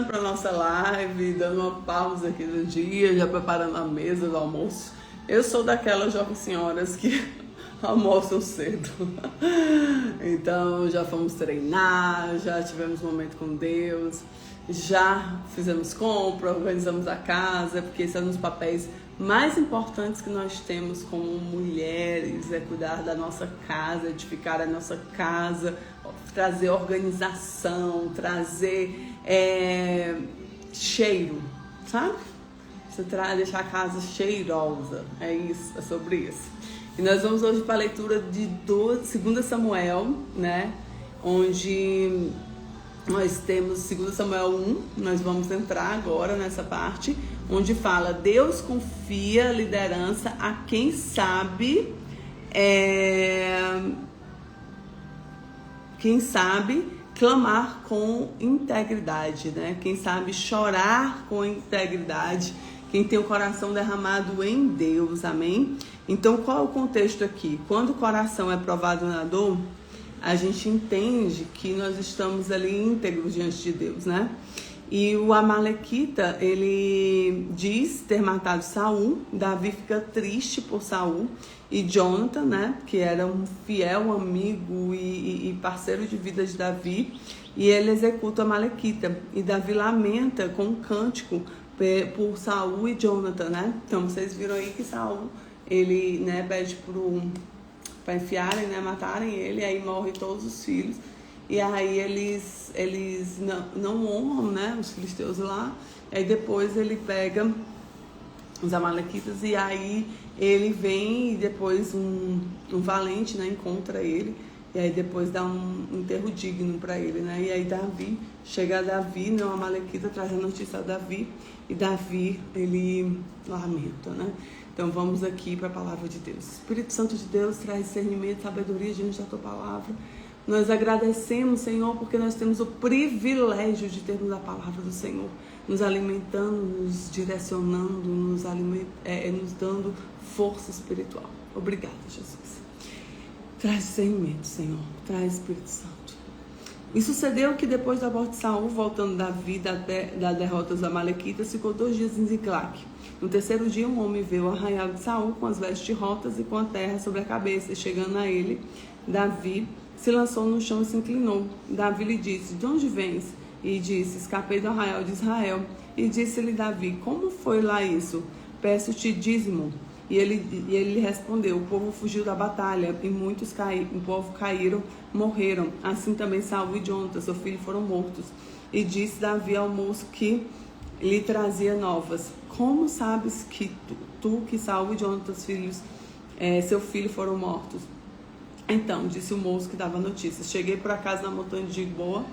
para nossa live, dando uma pausa aqui no dia, já preparando a mesa do almoço. Eu sou daquelas jovens senhoras que almoçam cedo. Então já fomos treinar, já tivemos um momento com Deus, já fizemos compra, organizamos a casa, porque esses são os papéis mais importantes que nós temos como mulheres, é cuidar da nossa casa, edificar a nossa casa, trazer organização, trazer cheiro, sabe? Você deixar a casa cheirosa, é isso, é sobre isso. E nós vamos hoje para a leitura de 2 Samuel, né? Onde nós temos 2 Samuel 1, nós vamos entrar agora nessa parte, onde fala: Deus confia liderança a quem sabe, clamar com integridade, né? Quem sabe chorar com integridade, quem tem o coração derramado em Deus, amém? Então, qual é o contexto aqui? Quando o coração é provado na dor, a gente entende que nós estamos ali íntegros diante de Deus, né? E o Amalequita, ele diz ter matado Saul. Davi fica triste por Saul. E Jonathan, né, que era um fiel amigo e parceiro de vida de Davi, e ele executa o Amalequita. E Davi lamenta com um cântico por Saul e Jonathan, né? Então vocês viram aí que Saul, ele, né, pede para enfiarem, né, matarem ele, aí morrem todos os filhos. E aí eles não honram, né, os filisteus lá. Aí depois ele pega os amalequitas e aí ele vem e depois um valente, né, encontra ele. E aí depois dá um enterro digno para ele, né? E aí chega Davi, né, o amalequita, traz a notícia a Davi. E Davi, ele lamenta, né? Então vamos aqui para a palavra de Deus. Espírito Santo de Deus, traz discernimento, sabedoria diante da tua palavra. Nós agradecemos, Senhor, porque nós temos o privilégio de termos a palavra do Senhor, nos alimentando, nos direcionando, nos dando força espiritual. Obrigada, Jesus. Traz discernimento, Senhor. Traz Espírito Santo. E sucedeu que depois da morte de Saul, voltando Davi da derrota dos amalequitas, ficou 2 dias em Ziclague. No 3º dia, um homem veio ao arraial de Saul com as vestes rotas e com a terra sobre a cabeça. E chegando a ele, Davi se lançou no chão e se inclinou. Davi lhe disse: de onde vens? E disse: escapei do arraial de Israel. E disse-lhe Davi: como foi lá isso? Peço-te dízimo. E ele lhe respondeu: o povo fugiu da batalha e muitos o povo caíram, morreram. Assim também Saul e Jonathan, seu filho, foram mortos. E disse Davi ao moço que lhe trazia novas: como sabes que que Saul e Jonathan, seu filho, foram mortos? Então, disse o moço que dava notícias: cheguei por acaso na montanha de Gilboa,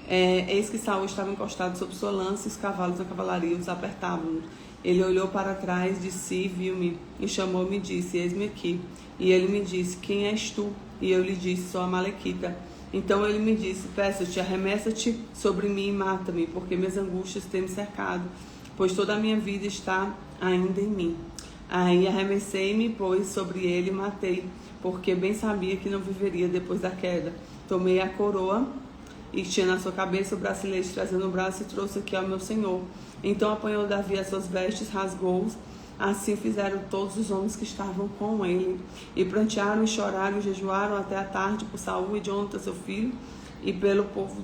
eis que Saul estava encostado sobre sua lança e os cavalos da cavalaria os apertavam. Ele olhou para trás de si, viu-me e chamou-me e disse: eis-me aqui. E ele me disse: quem és tu? E eu lhe disse: sou a Amalequita. Então ele me disse: peço-te, arremessa-te sobre mim e mata-me, porque minhas angústias têm me cercado, pois toda a minha vida está ainda em mim. Aí arremessei-me, pois, sobre ele e matei, porque bem sabia que não viveria depois da queda. Tomei a coroa e tinha na sua cabeça o bracelete, trazendo o braço, e trouxe aqui ao meu senhor. Então apanhou Davi as suas vestes, rasgou-os. Assim fizeram todos os homens que estavam com ele. E prantearam, e choraram, e jejuaram até a tarde por Saul e Jonathan, seu filho, e pelo povo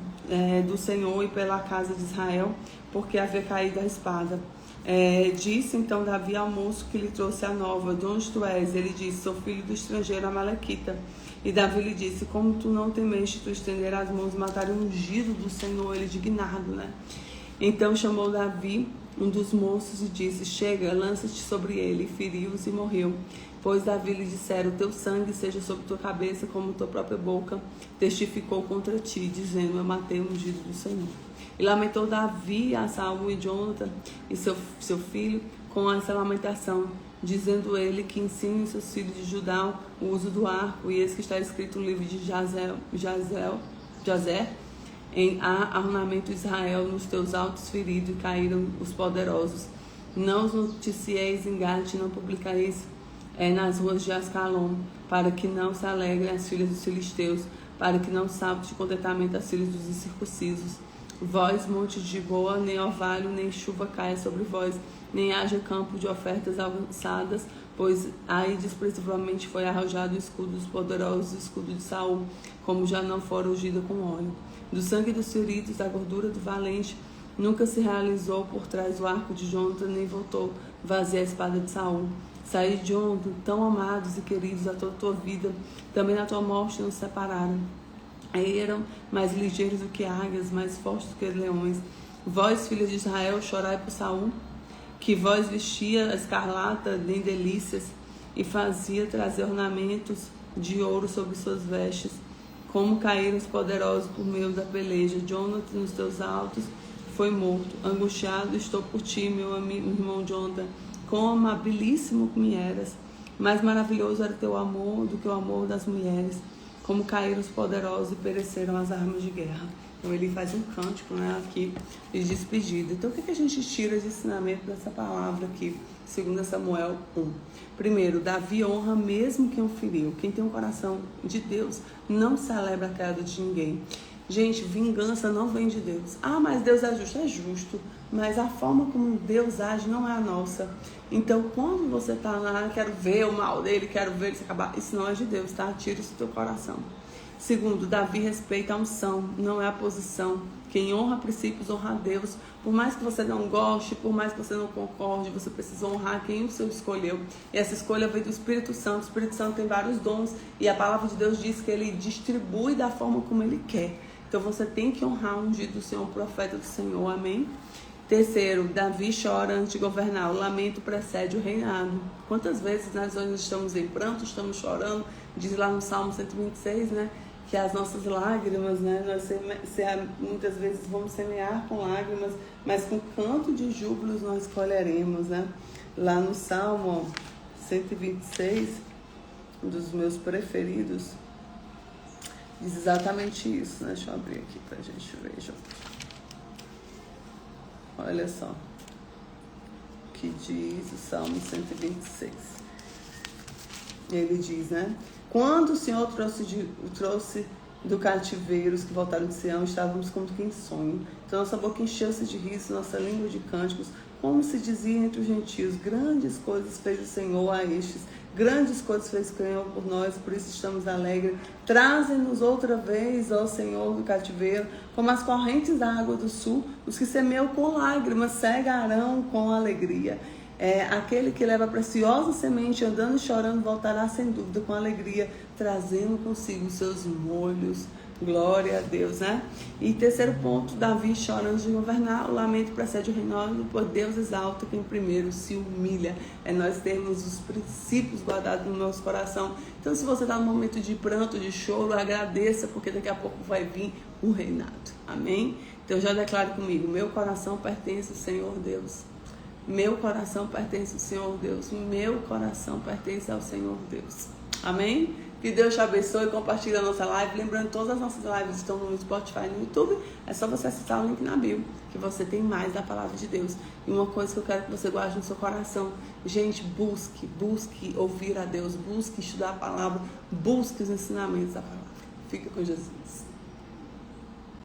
do Senhor e pela casa de Israel, porque havia caído a espada. Disse então Davi ao moço que lhe trouxe a nova: de onde tu és? Ele disse: sou filho do estrangeiro Amalequita. E Davi lhe disse: como tu não temeste tu estender as mãos e matar o ungido do Senhor? Ele indignado, né? Então chamou Davi um dos moços e disse: chega, lança-te sobre ele. E feriu-os e morreu. Pois Davi lhe disseram: teu sangue seja sobre tua cabeça, como tua própria boca testificou contra ti, dizendo: eu matei o ungido do Senhor. E lamentou Davi a Saul e Jonathan e seu filho com essa lamentação, dizendo ele que ensine seus filhos de Judá o uso do arco. E eis que está escrito no livro de Jazer: há armamento Israel, nos teus altos feridos, e caíram os poderosos. Não os noticieis em Gate, não publicareis nas ruas de Ascalon, para que não se alegrem as filhas dos filisteus, para que não salte de contentamento as filhas dos incircuncisos. Vós, monte de Giboa, nem orvalho, nem chuva caia sobre vós, nem haja campo de ofertas avançadas, pois aí desprezívelmente foi arrojado o escudo dos poderosos, o escudo de Saul, como já não fora ungido com óleo. Do sangue dos feridos, da gordura do valente, nunca se realizou por trás do arco de Jonathan, nem voltou vazia a espada de Saul. Saí de Jonathan, tão amados e queridos a toda a tua vida, também na tua morte nos separaram. Eram mais ligeiros do que águias, mais fortes do que leões. Vós, filhos de Israel, chorai por Saul, que vós vestia a escarlata nem delícias, e fazia trazer ornamentos de ouro sobre suas vestes. Como caíram os poderosos por meio da peleja. Jonathan, nos teus altos, foi morto. Angustiado estou por ti, meu amigo, irmão Jonathan. Quão amabilíssimo me eras. Mais maravilhoso era teu amor do que o amor das mulheres. Como caíram os poderosos e pereceram as armas de guerra. Então ele faz um cântico, né, aqui de despedida. Então o que a gente tira de ensinamento dessa palavra aqui, 2 Samuel 1? Primeiro, Davi honra mesmo quem o feriu. Quem tem um coração de Deus não celebra a queda de ninguém. Gente, vingança não vem de Deus. Ah, mas Deus é justo. É justo, mas a forma como Deus age não é a nossa. Então, quando você está lá, quero ver o mal dele, quero ver ele se acabar, isso não é de Deus, tá? Tira isso do teu coração. Segundo, Davi respeita a unção, não é a posição. Quem honra princípios, honra a Deus. Por mais que você não goste, por mais que você não concorde, você precisa honrar quem o Senhor escolheu. E essa escolha veio do Espírito Santo. O Espírito Santo tem vários dons e a palavra de Deus diz que ele distribui da forma como ele quer. Então você tem que honrar o ungido do Senhor, o profeta do Senhor, amém? Terceiro, Davi chora antes de governar. O lamento precede o reinado. Quantas vezes nós estamos em pranto, estamos chorando? Diz lá no Salmo 126, né? Que as nossas lágrimas, né? Nós muitas vezes vamos semear com lágrimas, mas com canto de júbilos nós colheremos, né? Lá no Salmo 126, um dos meus preferidos, diz exatamente isso, né? Deixa eu abrir aqui pra gente ver, olha só o que diz o Salmo 126. Ele diz, né? Quando o Senhor trouxe do cativeiro os que voltaram de Sião, estávamos como quem sonha. Então nossa boca encheu-se de riso, nossa língua de cânticos, como se dizia entre os gentios: grandes coisas fez o Senhor a estes, grandes coisas fez o Senhor por nós, por isso estamos alegres. Traze-nos outra vez, ó Senhor do cativeiro, como as correntes da água do sul. Os que semeiam com lágrimas cegarão com alegria. Aquele que leva a preciosa semente, andando e chorando, voltará sem dúvida com alegria, trazendo consigo os seus molhos. Glória a Deus, né? E terceiro ponto, Davi chora antes de governar. O lamento precede o reinado, pois Deus exalta quem primeiro se humilha. É nós termos os princípios guardados no nosso coração. Então, se você está no momento de pranto, de choro, agradeça, porque daqui a pouco vai vir o reinado. Amém? Então, já declaro comigo: meu coração pertence ao Senhor Deus. Meu coração pertence ao Senhor Deus. Meu coração pertence ao Senhor Deus. Amém? Que Deus te abençoe. Compartilha a nossa live. Lembrando, todas as nossas lives estão no Spotify e no YouTube. É só você acessar o link na bio, que você tem mais da palavra de Deus. E uma coisa que eu quero que você guarde no seu coração: gente, busque ouvir a Deus. Busque estudar a palavra. Busque os ensinamentos da palavra. Fica com Jesus.